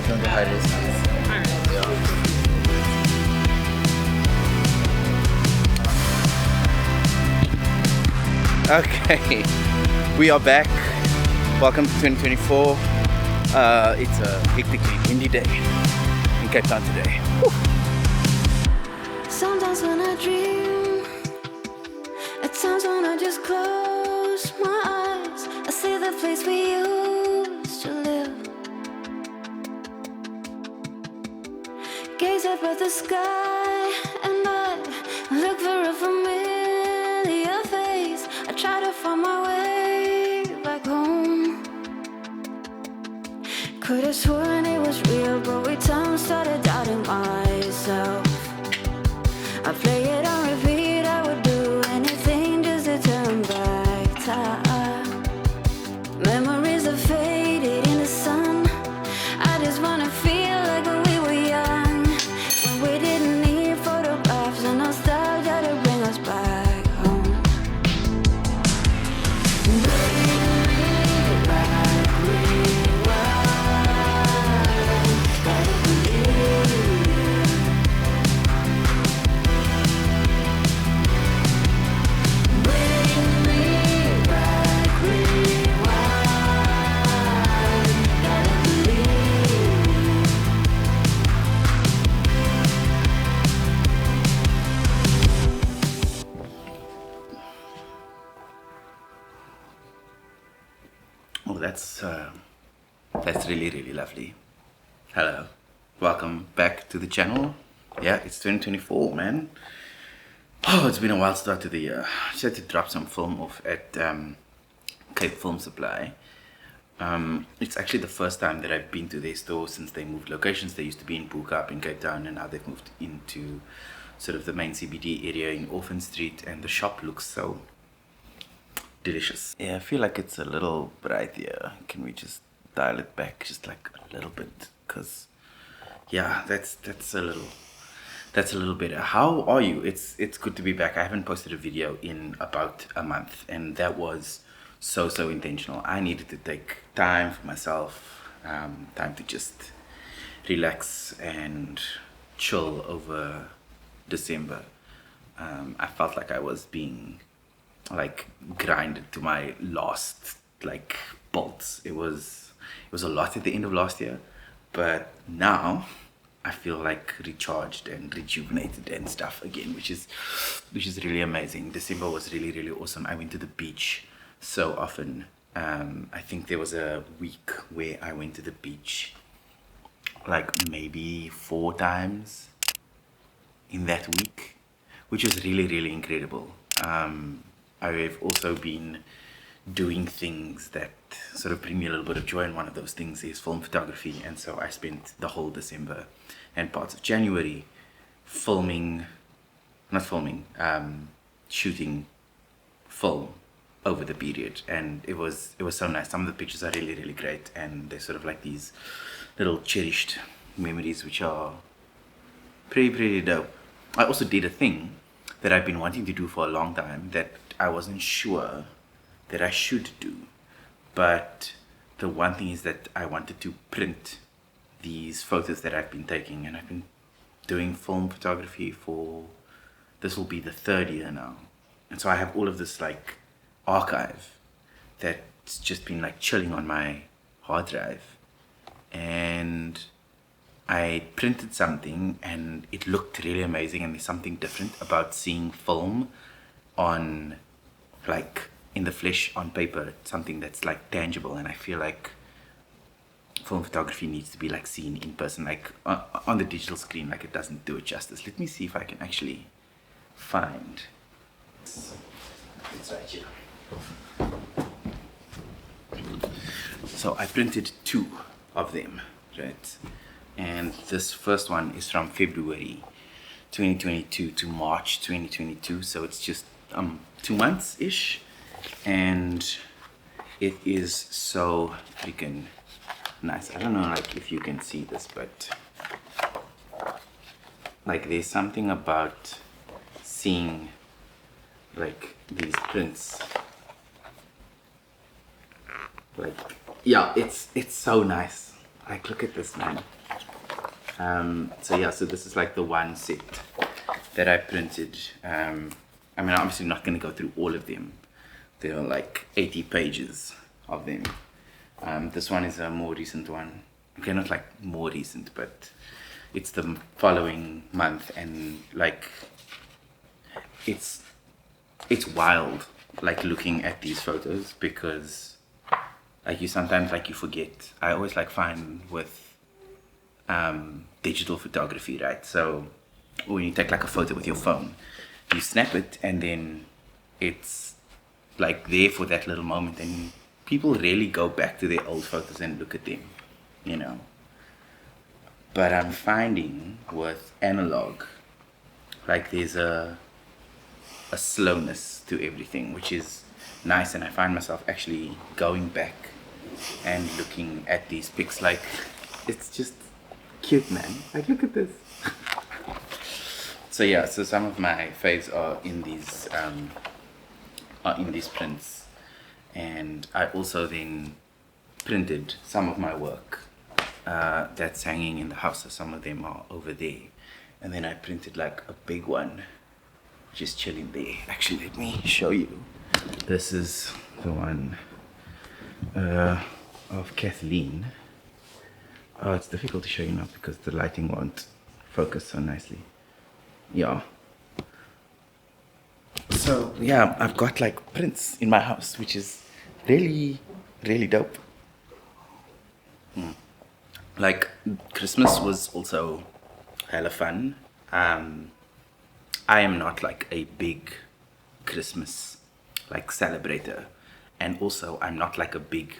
check on the high risk. Okay, we are back. Welcome to 2024. It's a hectically windy day in Cape Town today. Woo. Sometimes when I dream, at times when I just close my eyes, I see the place we used to live. Gaze up at the sky and I look for a familiar face. I try to find my way back home. Could have sworn it was real, but with time started doubting myself. I play it on repeat, I would do anything just to turn back time. Memories are faded in the sun. I just wanna feel like when we were young, when we didn't need photographs and nostalgia to bring us back home. Oh, that's really lovely. Hello, welcome back to the channel. Yeah, it's 2024, man. Oh, it's been a wild start to the year. Just had to drop some film off at Cape Film Supply. It's actually the first time that I've been to their store since they moved locations. They used to be in Buka in Cape Town, and now they've moved into sort of the main CBD area in Orphan Street, and the shop looks so delicious. Yeah, I feel like it's a little bright here. Can we just dial it back just like a little bit? Because yeah, that's a little better. How are you? It's good to be back. I haven't posted a video in about a month, and that was so intentional. I needed to take time for myself, time to just relax and chill over December. I felt like I was being like grinded to my last like bolts. It was a lot at the end of last year, but now I feel like recharged and rejuvenated and stuff again, which is really amazing. December was really awesome. I went to the beach so often. I think there was a week where I went to the beach like maybe 4 times in that week, which was really incredible. I've also been doing things that sort of bring me a little bit of joy, and one of those things is film photography. And so I spent the whole December and parts of January shooting film over the period, and it was so nice. Some of the pictures are really great, and they're sort of like these little cherished memories which are pretty dope. I also did a thing that I've been wanting to do for a long time that I wasn't sure that I should do, but the one thing is that I wanted to print these photos that I've been taking, and I've been doing film photography for, this will be the 3rd year now, and so I have all of this like archive that's just been like chilling on my hard drive, and I printed something and it looked really amazing, and there's something different about seeing film on like in the flesh on paper, something that's like tangible, and I feel like film photography needs to be like seen in person, like on the digital screen, like it doesn't do it justice. Let me see if I can actually find, it's right here. So I printed 2 of them, right? And this first one is from February 2022 to March 2022, so it's just 2 months ish, and it is so freaking nice. I don't know like if you can see this, but like there's something about seeing like these prints, like yeah, it's so nice. Like, look at this, man. So this is like the one set that I printed. I mean, I'm obviously not going to go through all of them. There are like 80 pages of them. This one is a more recent one. Okay, not like more recent, but it's the following month, and like it's wild, like looking at these photos, because like you sometimes like you forget. I always like find with digital photography, right? So when you take like a photo with your phone, you snap it and then it's like there for that little moment, and people rarely go back to their old photos and look at them, you know. But I'm finding with analog, like there's a slowness to everything, which is nice, and I find myself actually going back and looking at these pics. Like, it's just cute, man. Like, look at this. So some of my faves are in these prints, and I also then printed some of my work that's hanging in the house. So some of them are over there, and then I printed like a big one just chilling there. Actually, let me show you. This is the one of Kathleen. Oh, it's difficult to show you now because the lighting won't focus so nicely. Yeah. So yeah, I've got like prints in my house, which is really, really dope. Like, Christmas was also hella fun. I am not like a big Christmas like celebrator, and also I'm not like a big,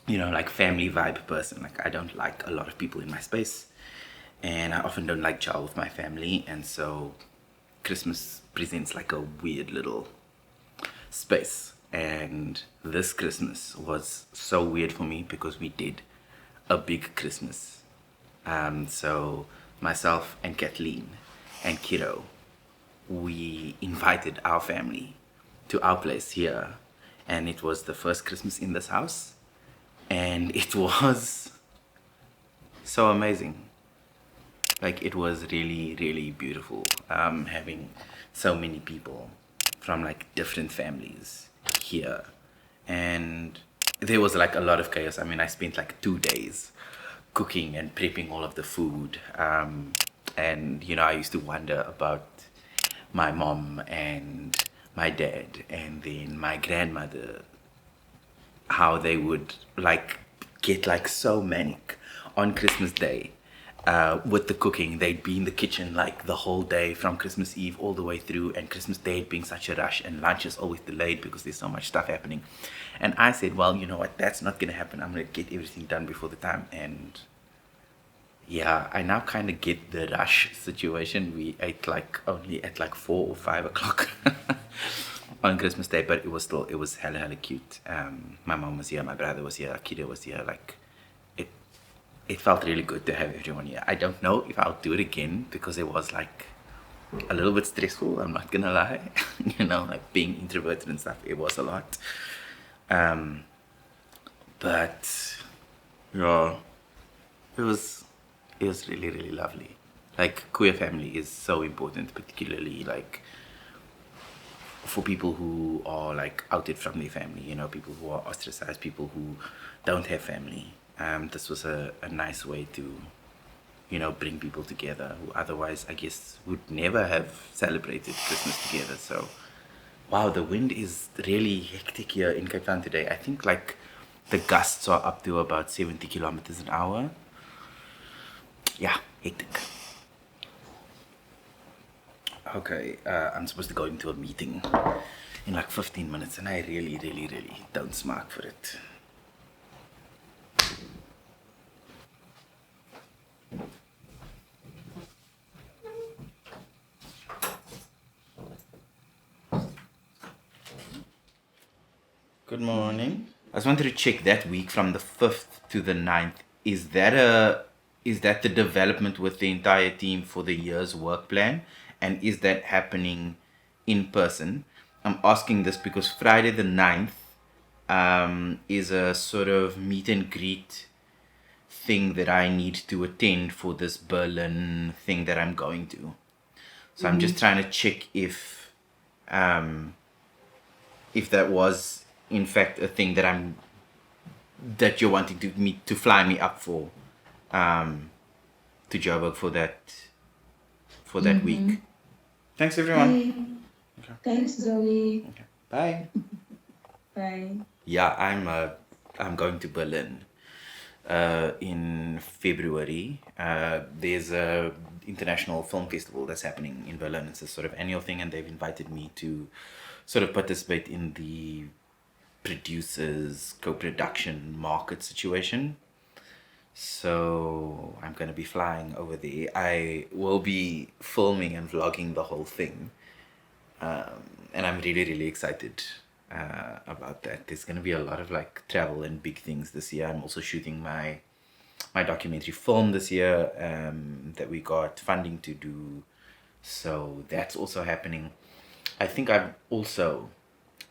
like family vibe person. Like, I don't like a lot of people in my space, and I often don't like gel with my family, and so Christmas presents like a weird little space. And this Christmas was so weird for me because we did a big Christmas. So myself and Kathleen and Kiddo, we invited our family to our place here, and it was the first Christmas in this house, and it was so amazing. Like, it was really, really beautiful, having so many people from like different families here. And there was like a lot of chaos. I mean, I spent like 2 days cooking and prepping all of the food, and I used to wonder about my mom and my dad and then my grandmother, how they would like get like so manic on Christmas Day with the cooking. They'd be in the kitchen like the whole day from Christmas Eve all the way through, and Christmas Day being such a rush, and lunch is always delayed because there's so much stuff happening. And I said, well, you know what, that's not gonna happen. I'm gonna get everything done before the time. And yeah, I now kind of get the rush situation. We ate like only at like 4 or 5 o'clock on Christmas Day, but it was hella cute. My mom was here, my brother was here, Kiddo was here. Like, it felt really good to have everyone here. I don't know if I'll do it again because it was like a little bit stressful, I'm not gonna lie. Like being introverted and stuff, it was a lot. But yeah, it was really, really lovely. Like, queer family is so important, particularly like for people who are like outed from their family, people who are ostracized, people who don't have family. This was a nice way to, bring people together who otherwise, I guess, would never have celebrated Christmas together. So, wow, the wind is really hectic here in Cape Town today. I think like the gusts are up to about 70 kilometers an hour. Yeah, hectic. Okay, I'm supposed to go into a meeting in like 15 minutes, and I really, really, really don't smack for it. Good morning. I just wanted to check that week from the 5th to the 9th. Is that the development with the entire team for the year's work plan? And is that happening in person? I'm asking this because Friday the 9th is a sort of meet and greet thing that I need to attend for this Berlin thing that I'm going to. So I'm just trying to check if that was in fact a thing that you're wanting to fly me up for, to Joburg for that week. Thanks everyone. Hey, thanks, Zoe. Okay. Bye. Bye. Yeah, I'm going to Berlin in February. There's a international film festival that's happening in Berlin. It's a sort of annual thing, and they've invited me to sort of participate in the producers co-production market situation. So I'm going to be flying over there. I will be filming and vlogging the whole thing. And I'm really, really excited about that. There's going to be a lot of like travel and big things this year. I'm also shooting my documentary film this year that we got funding to do. So that's also happening. I think I've also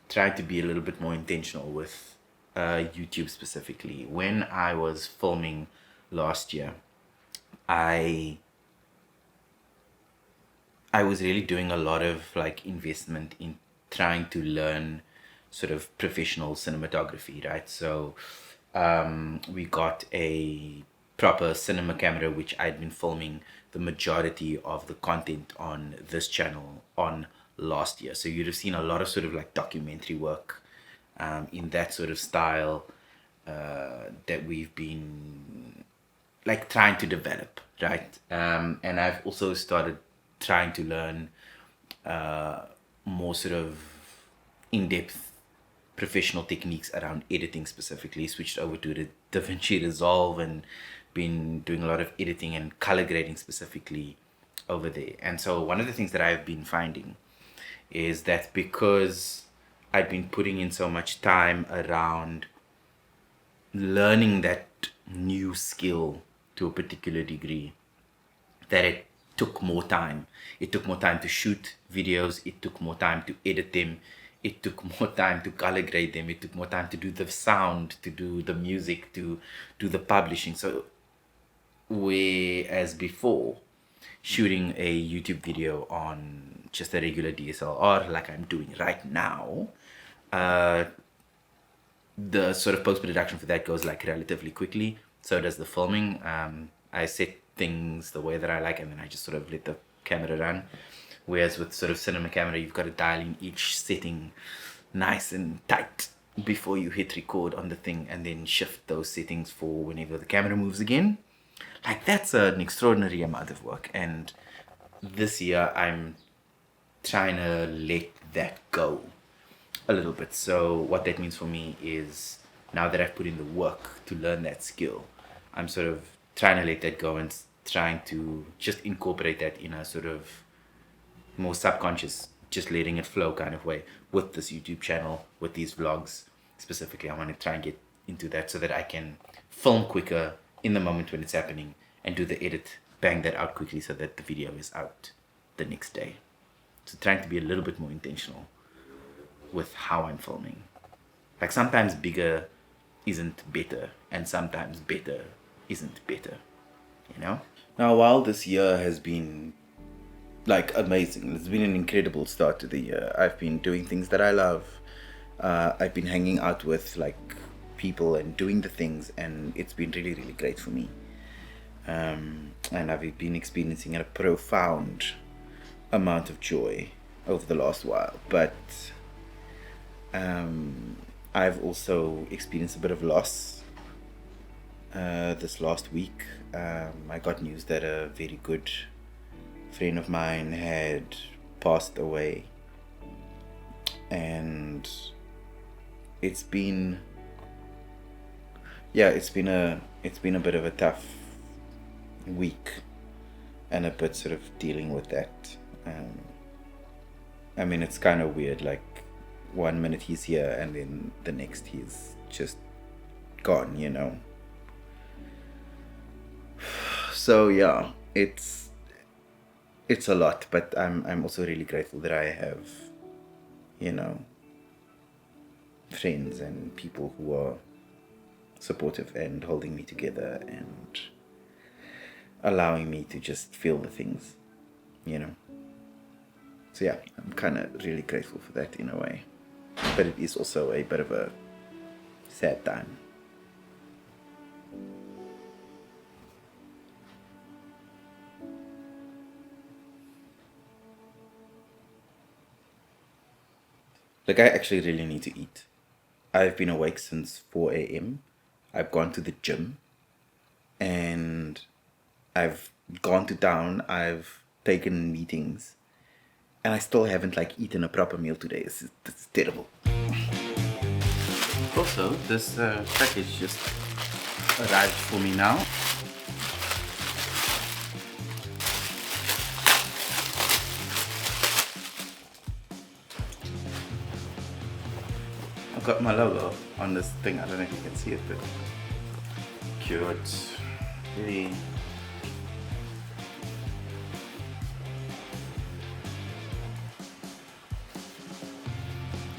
tried to be a little bit more intentional with YouTube specifically. When I was filming last year, I was really doing a lot of like investment in trying to learn sort of professional cinematography, right? So we got a proper cinema camera, which I'd been filming the majority of the content on this channel on last year. So you'd have seen a lot of sort of like documentary work in that sort of style that we've been like trying to develop, right? And I've also started trying to learn more sort of in-depth professional techniques around editing specifically. Switched over to the DaVinci Resolve and been doing a lot of editing and color grading specifically over there. And so one of the things that I've been finding is that because I'd been putting in so much time around learning that new skill to a particular degree, that it took more time. It took more time to shoot videos. It took more time to edit them. It took more time to color grade them. It took more time to do the sound, to do the music, to do the publishing. So whereas before, shooting a YouTube video on just a regular DSLR like I'm doing right now, the sort of post-production for that goes like relatively quickly. So does the filming. I set things the way that I like, and then I just sort of let the camera run. Whereas with sort of cinema camera, you've got to dial in each setting nice and tight before you hit record on the thing, and then shift those settings for whenever the camera moves again. Like that's an extraordinary amount of work, and this year I'm trying to let that go a little bit. So what that means for me is now that I've put in the work to learn that skill, I'm sort of trying to let that go and trying to just incorporate that in a sort of more subconscious, just letting it flow kind of way with this YouTube channel, with these vlogs specifically. I want to try and get into that so that I can film quicker in the moment when it's happening and do the edit, bang that out quickly so that the video is out the next day. So trying to be a little bit more intentional with how I'm filming. Like sometimes bigger isn't better, and sometimes better isn't better, you know? Now, while this year has been like amazing, it's been an incredible start to the year. I've been doing things that I love. I've been hanging out with like people and doing the things, and it's been really, really great for me. And I've been experiencing a profound amount of joy over the last while. But I've also experienced a bit of loss this last week. I got news that a very good friend of mine had passed away, and it's been a bit of a tough week, and a bit sort of dealing with that. I mean, it's kind of weird, like 1 minute he's here and then the next he's just gone, you know. So yeah, it's a lot, but I'm also really grateful that I have, you know, friends and people who are supportive and holding me together and allowing me to just feel the things, you know. So yeah, I'm kind of really grateful for that in a way. But it is also a bit of a sad time. Like, I actually really need to eat. I've been awake since 4 a.m. I've gone to the gym and I've gone to town. I've taken meetings and I still haven't like eaten a proper meal today. It's terrible. Also, this package just arrived for me now. I've got my logo on this thing. I don't know if you can see it, but cute. Really.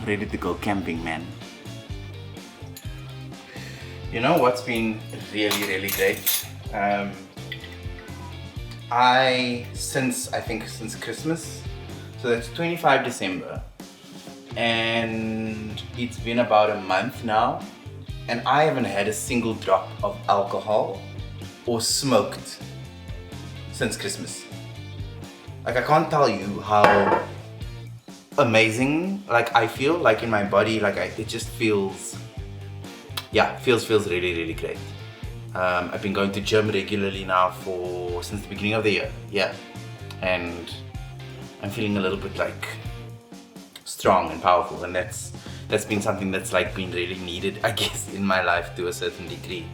Ready to go camping, man. You know what's been really, really great? Since Christmas, so that's 25 December. And it's been about a month now and I haven't had a single drop of alcohol or smoked since Christmas. Like, I can't tell you how amazing like I feel like in my body. Like it just feels, yeah, feels really, really great. I've been going to gym regularly now since the beginning of the year, yeah, and I'm feeling a little bit like strong and powerful, and that's been something that's like been really needed, I guess, in my life to a certain degree.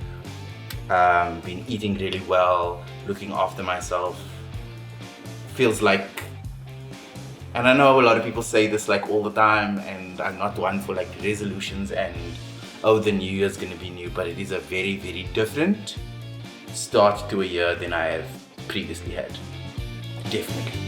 Been eating really well, looking after myself. Feels like, and I know a lot of people say this like all the time, and I'm not one for like resolutions and oh, the new year's gonna be new, but it is a very, very different start to a year than I have previously had. Definitely.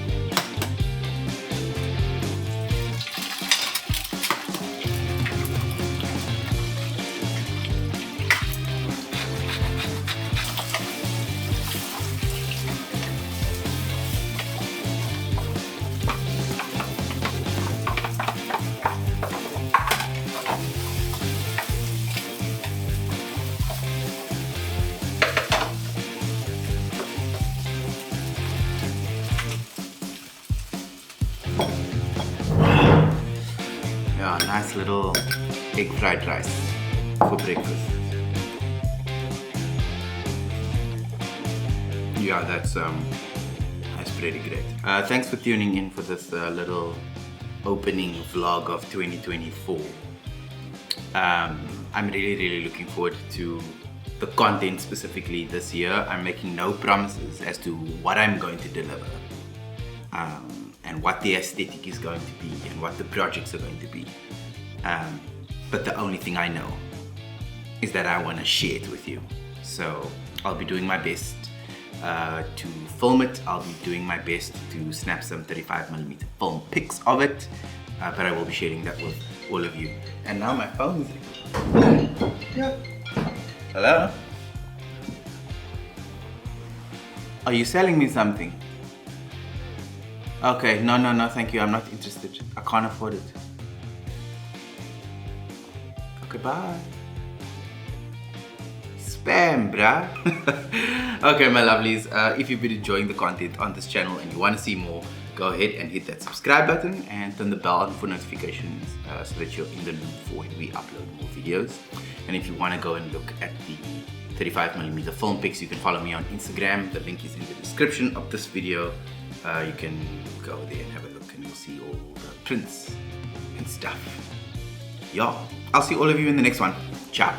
Yeah, nice little egg fried rice for breakfast. Yeah, that's pretty great. Thanks for tuning in for this little opening vlog of 2024. I'm really looking forward to the content specifically this year. I'm making no promises as to what I'm going to deliver. And what the aesthetic is going to be and what the projects are going to be. But the only thing I know is that I want to share it with you. So I'll be doing my best to film it. I'll be doing my best to snap some 35mm film pics of it. But I will be sharing that with all of you. And now my phone is ringing. Yeah. Hello? Are you selling me something? Okay, no, thank you. I'm not interested. I can't afford it. Okay, bye. Spam, bruh. Okay, my lovelies. If you've been enjoying the content on this channel and you want to see more, go ahead and hit that subscribe button and turn the bell on for notifications so that you're in the loop for when we upload more videos. And if you want to go and look at the 35mm film pics, you can follow me on Instagram. The link is in the description of this video. You can go there and have a look and you'll see all the prints and stuff. Yeah, I'll see all of you in the next one. Ciao.